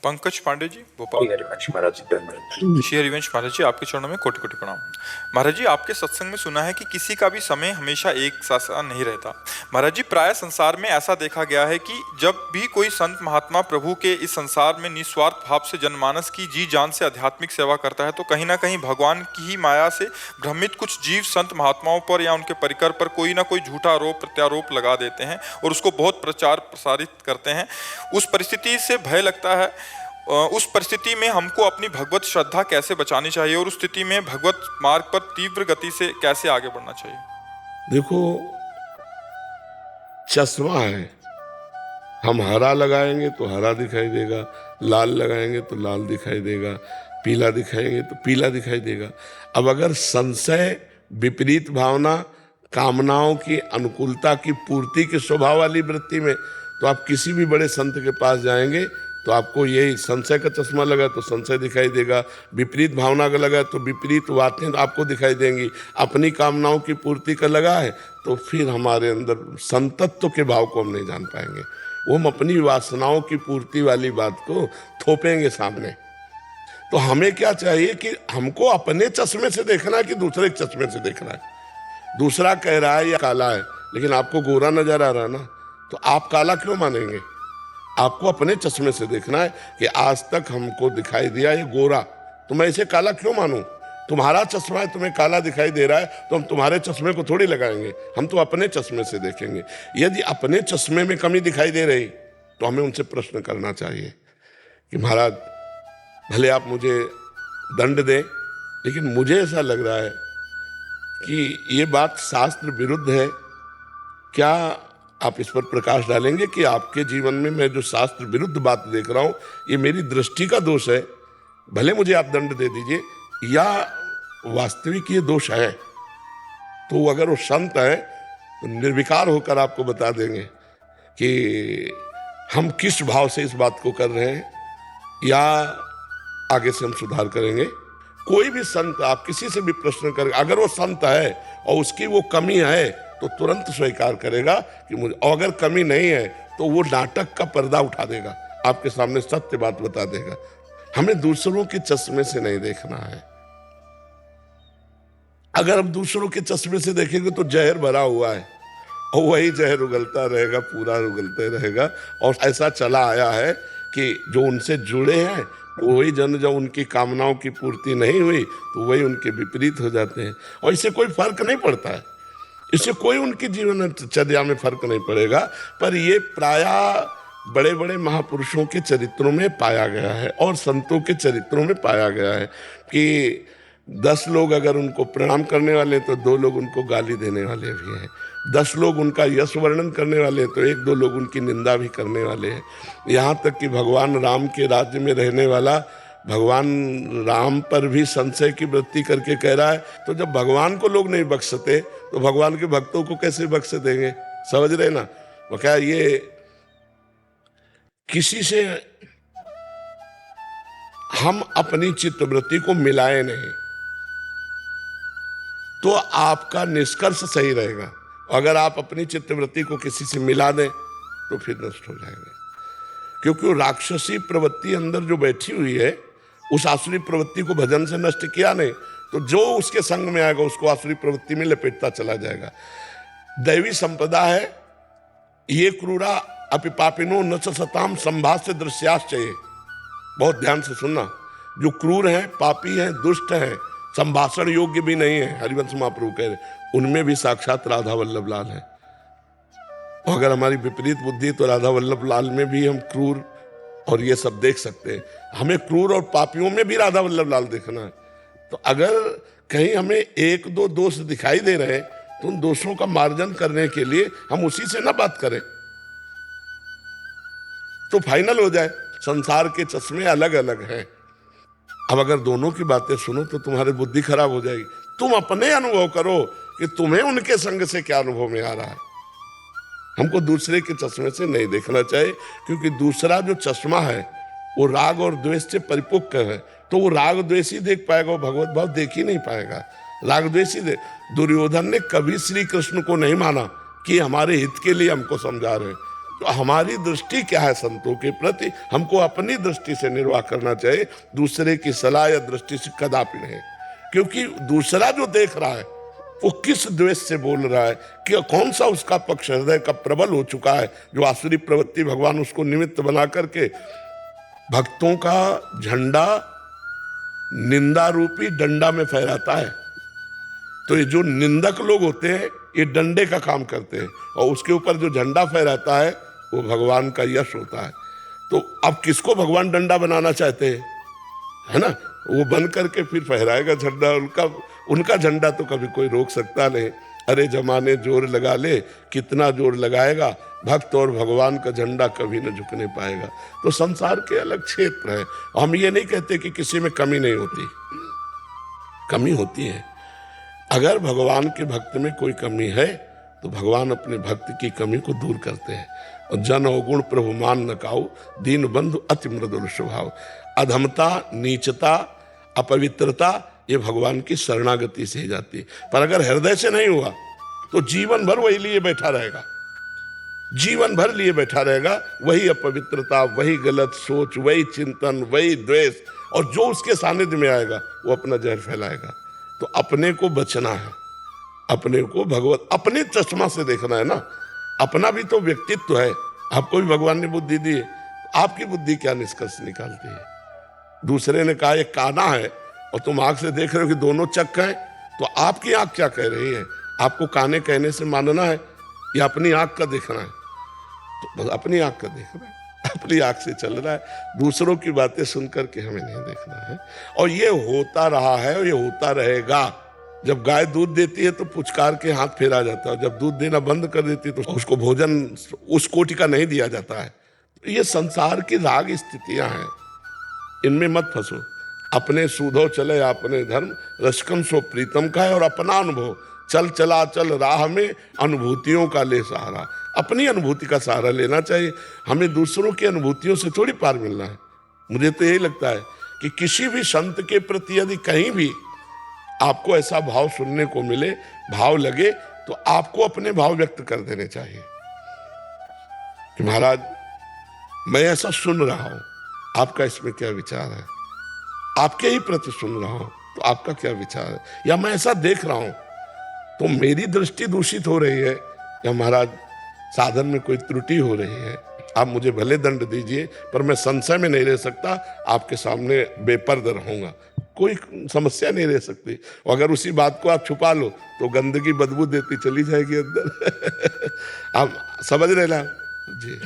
पंकज पांडे जी, भोपाल। हरिवंश महाराज जी, श्री हरिवंश महाराज जी, आपके चरणों में कोटि कोटि प्रणाम। महाराज जी, आपके सत्संग में सुना है कि किसी का भी समय हमेशा एक सा नहीं रहता। महाराज जी, प्राय संसार में ऐसा देखा गया है कि जब भी कोई संत महात्मा प्रभु के इस संसार में निस्वार्थ भाव से जनमानस की जी जान से आध्यात्मिक सेवा करता है, तो कहीं ना कहीं भगवान की ही माया से भ्रमित कुछ जीव संत महात्माओं पर या उनके परिकर पर कोई ना कोई झूठा आरोप प्रत्यारोप लगा देते हैं और उसको बहुत प्रचार प्रसारित करते हैं। उस परिस्थिति से भय लगता है। उस परिस्थिति में हमको अपनी भगवत श्रद्धा कैसे बचानी चाहिए और उस स्थिति में भगवत मार्ग पर तीव्र गति से कैसे आगे बढ़ना चाहिए? देखो, चश्मा है, हम हरा लगाएंगे तो हरा दिखाई देगा, लाल लगाएंगे तो लाल दिखाई देगा, पीला दिखाएंगे तो पीला दिखाई देगा। अब अगर संशय, विपरीत भावना, कामनाओं की अनुकूलता की पूर्ति के स्वभाव वाली वृत्ति में, तो आप किसी भी बड़े संत के पास जाएंगे तो आपको यही संशय का चश्मा लगा तो संशय दिखाई देगा, विपरीत भावना का लगा तो विपरीत बातें आपको दिखाई देंगी, अपनी कामनाओं की पूर्ति का लगा है तो फिर हमारे अंदर संतत्व के भाव को हम नहीं जान पाएंगे। वो हम अपनी वासनाओं की पूर्ति वाली बात को थोपेंगे सामने। तो हमें क्या चाहिए कि हमको अपने चश्मे से देखना है कि दूसरे के चश्मे से देखना है। दूसरा कह रहा है या काला है, लेकिन आपको गोरा नजर आ रहा है ना, तो आप काला क्यों मानेंगे? आपको अपने चश्मे से देखना है कि आज तक हमको दिखाई दिया ये गोरा, तो मैं इसे काला क्यों मानूं? तुम्हारा चश्मा है, तुम्हें काला दिखाई दे रहा है, तो हम तुम्हारे चश्मे को थोड़ी लगाएंगे, हम तो अपने चश्मे से देखेंगे। यदि अपने चश्मे में कमी दिखाई दे रही तो हमें उनसे प्रश्न करना चाहिए कि महाराज, भले आप मुझे दंड दें, लेकिन मुझे ऐसा लग रहा है कि ये बात शास्त्र विरुद्ध है। क्या आप इस पर प्रकाश डालेंगे कि आपके जीवन में मैं जो शास्त्र विरुद्ध बात देख रहा हूं, ये मेरी दृष्टि का दोष है? भले मुझे आप दंड दे दीजिए, या वास्तविक ये दोष है? तो अगर वो संत है तो निर्विकार होकर आपको बता देंगे कि हम किस भाव से इस बात को कर रहे हैं, या आगे से हम सुधार करेंगे। कोई भी संत, आप किसी से भी प्रश्न करें, अगर वो संत है और उसकी वो कमी है तो तुरंत स्वीकार करेगा कि मुझे, और अगर कमी नहीं है तो वो नाटक का पर्दा उठा देगा, आपके सामने सत्य बात बता देगा। हमें दूसरों के चश्मे से नहीं देखना है। अगर हम दूसरों के चश्मे से देखेंगे तो जहर भरा हुआ है और वही जहर उगलता रहेगा, पूरा उगलते रहेगा। और ऐसा चला आया है कि जो उनसे जुड़े हैं वही जन, जब उनकी कामनाओं की पूर्ति नहीं हुई तो वही उनके विपरीत हो जाते हैं। और इससे कोई फर्क नहीं पड़ता है, इससे कोई उनके जीवनचर्या में फर्क नहीं पड़ेगा। पर ये प्रायः बड़े बड़े महापुरुषों के चरित्रों में पाया गया है और संतों के चरित्रों में पाया गया है कि 10 लोग अगर उनको प्रणाम करने वाले हैं तो 2 लोग उनको गाली देने वाले भी हैं। 10 लोग उनका यश वर्णन करने वाले हैं तो 1-2 लोग उनकी निंदा भी करने वाले हैं। यहाँ तक कि भगवान राम के राज्य में रहने वाला भगवान राम पर भी संशय की वृत्ति करके कह रहा है, तो जब भगवान को लोग नहीं बख्शते तो भगवान के भक्तों को कैसे बख्श देंगे? समझ रहे ना? वो क्या, ये किसी से हम अपनी चित्तवृत्ति को मिलाए नहीं तो आपका निष्कर्ष सही रहेगा। अगर आप अपनी चित्तवृत्ति को किसी से मिला दें तो फिर नष्ट हो जाएंगे, क्योंकि वो राक्षसी प्रवृत्ति अंदर जो बैठी हुई है, उस आसुरी प्रवृत्ति को भजन से नष्ट किया नहीं तो जो उसके संग में आएगा उसको आसुरी प्रवृत्ति में लपेटता चला जाएगा। दैवी संपदा है, ये क्रूरा अपि पापिनो न च सताम संभाष्य दृश्याश्चये। बहुत ध्यान से सुनना, जो क्रूर हैं, पापी हैं, दुष्ट हैं, संभाषण योग्य भी नहीं है, हरिवंश महाप्रभु कह रहे, उनमें भी साक्षात राधा वल्लभ लाल है। और अगर हमारी विपरीत बुद्धि तो राधा वल्लभ लाल में भी हम क्रूर और ये सब देख सकते हैं। हमें क्रूर और पापियों में भी राधा वल्लभ लाल देखना है। तो अगर कहीं हमें 1-2 दोष दिखाई दे रहे हैं तो उन दोषों का मार्जन करने के लिए हम उसी से ना बात करें, तो फाइनल हो जाए। संसार के चश्मे अलग अलग हैं। अब अगर दोनों की बातें सुनो तो तुम्हारी बुद्धि खराब हो जाएगी। तुम अपने अनुभव करो कि तुम्हें उनके संग से क्या अनुभव में आ रहा है। हमको दूसरे के चश्मे से नहीं देखना चाहिए, क्योंकि दूसरा जो चश्मा है वो राग और द्वेष से परिपक्व है, तो वो राग द्वेष ही देख पाएगा, वो भगवत भाव देख ही नहीं पाएगा। राग द्वेष ही दुर्योधन ने कभी श्री कृष्ण को नहीं माना कि हमारे हित के लिए हमको समझा रहे। तो हमारी दृष्टि क्या है संतों के प्रति? हमको अपनी दृष्टि से निर्वाह करना चाहिए, दूसरे की सलाह या दृष्टि से कदापि नहीं। क्योंकि दूसरा जो देख रहा है वो किस द्वेष से बोल रहा है, कि कौन सा उसका पक्ष हृदय का प्रबल हो चुका है, जो आसुरी प्रवृत्ति भगवान उसको निमित्त बना करके भक्तों का झंडा निंदा रूपी डंडा में फहराता है। तो ये जो निंदक लोग होते हैं ये डंडे का काम करते हैं, और उसके ऊपर जो झंडा फहराता है वो भगवान का यश होता है। तो अब किसको भगवान डंडा बनाना चाहते हैं, है ना? वो बन करके फिर फहराएगा झंडा, उनका झंडा तो कभी कोई रोक सकता नहीं। अरे जमाने जोर लगा ले, कितना जोर लगाएगा, भक्त और भगवान का झंडा कभी न झुकने पाएगा। तो संसार के अलग क्षेत्र है। हम ये नहीं कहते कि किसी में कमी नहीं होती, कमी होती है। अगर भगवान के भक्त में कोई कमी है तो भगवान अपने भक्त की कमी को दूर करते हैं। और जन अवगुण प्रभु मान न काऊ, दीन बंधु अति मृदुल स्वभाव। अधमता, नीचता, अपवित्रता ये भगवान की शरणागति से ही जाती है। पर अगर हृदय से नहीं हुआ तो जीवन भर वही लिए बैठा रहेगा, जीवन भर लिए बैठा रहेगा। वही अपवित्रता, वही गलत सोच, वही चिंतन, वही द्वेष, और जो उसके सानिध्य में आएगा वो अपना जहर फैलाएगा। तो अपने को बचना है, अपने को भगवत अपने चश्मा से देखना है ना। अपना भी तो व्यक्तित्व है, आपको भी भगवान ने बुद्धि दी है, आपकी बुद्धि क्या निष्कर्ष निकालती है? दूसरे ने कहा ये काना है और तुम आंख से देख रहे हो कि दोनों चक्क हैं, तो आपकी आंख क्या कह रही है? आपको काने कहने से मानना है या अपनी आंख का देखना है? तो बस अपनी आंख का देखना है, अपनी आंख से चल रहा है। दूसरों की बातें सुनकर के हमें नहीं देखना है। और ये होता रहा है और ये होता रहेगा। जब गाय दूध देती है तो पुचकार के हाथ फेरा जाता है, जब दूध देना बंद कर देती है तो उसको भोजन उस कोटि का नहीं दिया जाता है। तो ये संसार की राग स्थितियां हैं, इनमें मत फंसो। अपने सूधो चले अपने धर्म, रसकन सो प्रीतम का है। और अपना अनुभव, चल चला चल राह में, अनुभूतियों का ले सहारा। अपनी अनुभूति का सहारा लेना चाहिए, हमें दूसरों की अनुभूतियों से थोड़ी पार मिलना है। मुझे तो यही लगता है कि किसी भी संत के प्रति यदि कहीं भी आपको ऐसा भाव सुनने को मिले, भाव लगे, तो आपको अपने भाव व्यक्त कर देने चाहिए कि महाराज मैं ऐसा सुन रहा हूं, आपका इसमें क्या विचार है? आपके ही प्रति सुन रहा हूं तो आपका क्या विचार है? या मैं ऐसा देख रहा हूं तो मेरी दृष्टि दूषित हो रही है, या महाराज साधन में कोई त्रुटि हो रही है, आप मुझे भले दंड दीजिए पर मैं संशय में नहीं रह सकता, आपके सामने बेपर्दा रहूंगा, कोई समस्या नहीं रह सकती। और अगर उसी बात को आप छुपा लो तो गंदगी बदबू देती चली जाएगी अंदर। आप समझ रहे ना जी?